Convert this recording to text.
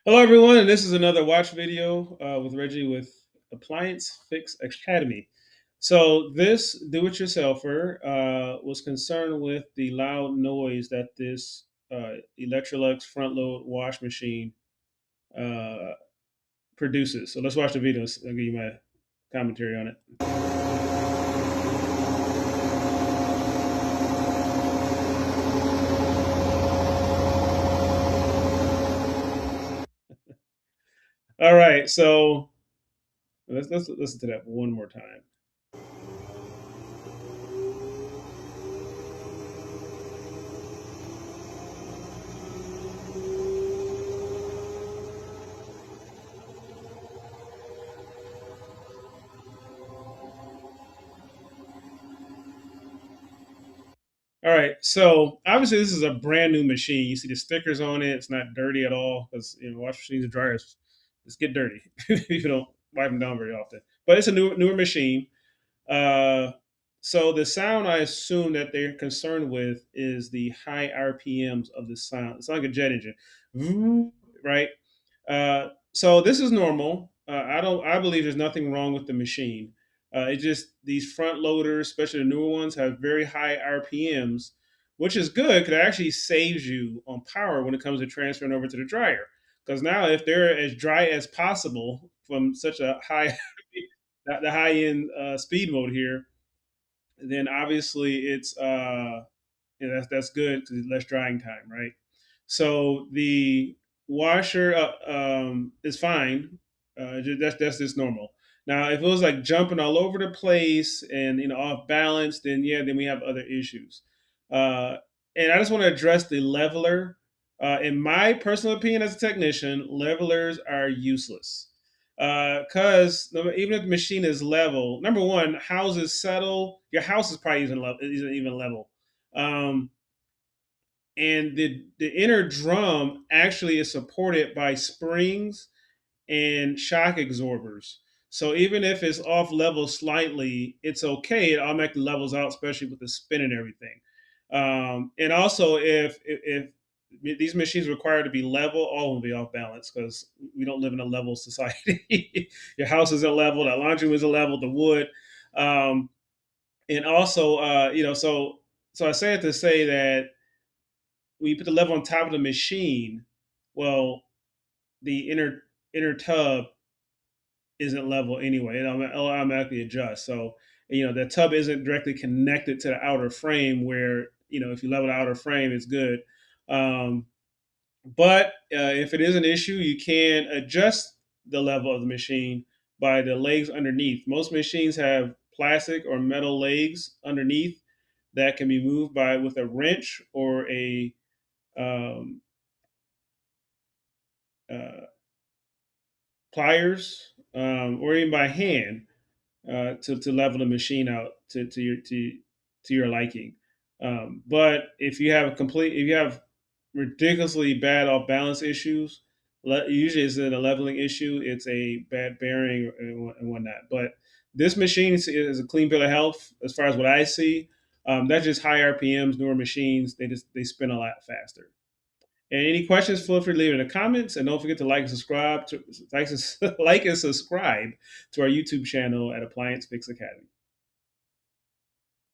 Hello, everyone, and this is another watch video with Reggie with Appliance Fix Academy. So, this do-it-yourselfer was concerned with the loud noise that this Electrolux front-load wash machine uh, produces. So, let's watch the video. I'll give you my commentary on it. All right, so let's listen to that one more time. All right. So obviously, this is a brand new machine. You see the stickers on it. It's not dirty at all because wash machines and dryers just get dirty if you don't wipe them down very often. But it's a newer machine. Uh, so the sound I assume that they're concerned with is the high RPMs of the sound. It's like a jet engine, right? So this is normal. I don't. I believe there's nothing wrong with the machine. It just these front loaders, especially the newer ones, have very high RPMs, which is good because it actually saves you on power when it comes to transferring over to the dryer. Because now, if they're as dry as possible from such a high, the high end speed mode here, then obviously it's that's good because it's less drying time, right? So the washer is fine. That's just normal. Now, if it was like jumping all over the place and off balance, then yeah, then we have other issues. Uh, and I just want to address the leveler. In my personal opinion, as a technician, levelers are useless because even if the machine is level, number one, houses settle. Your house is probably isn't even level. Um, and the inner drum actually is supported by springs and shock absorbers. So even if it's off level slightly, it's okay. It automatically levels out, especially with the spin and everything. And also, if these machines require to be level, all will be off balance because we don't live in a level society. Your house isn't level, the laundry room isn't level, the wood, and also, so I say it to say that when you put the level on top of the machine, well, the inner tub isn't level anyway. It'll automatically adjust. So the tub isn't directly connected to the outer frame. Where if you level the outer frame, it's good. Um, but if it is an issue, you can adjust the level of the machine by the legs underneath. Most machines have plastic or metal legs underneath that can be moved by with a wrench or a um, uh, pliers, or even by hand to level the machine out to your liking. But if you have ridiculously bad off balance issues, usually it's a leveling issue. It's a bad bearing and whatnot. But this machine is a clean bill of health as far as what I see. That's just high RPMs, newer machines. They spin a lot faster. And any questions, feel free to leave it in the comments. And don't forget to like and subscribe to like and subscribe to our YouTube channel at Appliance Fix Academy.